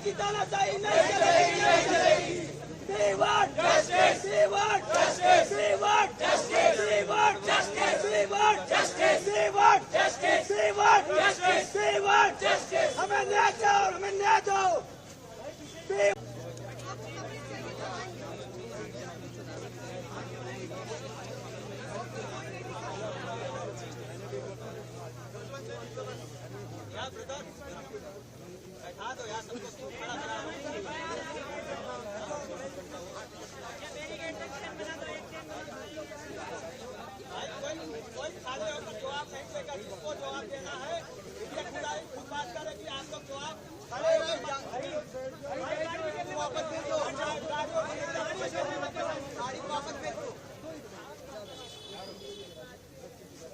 की तानाशाही नहीं चलेगी, नहीं चलेगी। We want justice. We want justice. We want justice. We want justice. We want justice. We want justice. We want justice. We want justice. हमें न्याय दो, हमें न्याय दो। बैठा दो यार सबको खड़ा करा। कोई खाली होकर जवाब नहीं देगा, जिसको जवाब देना है खुद बात करे कि आप लोग जवाब खड़े होकर वापस भेज दो, गाड़ी वापस भेज दो।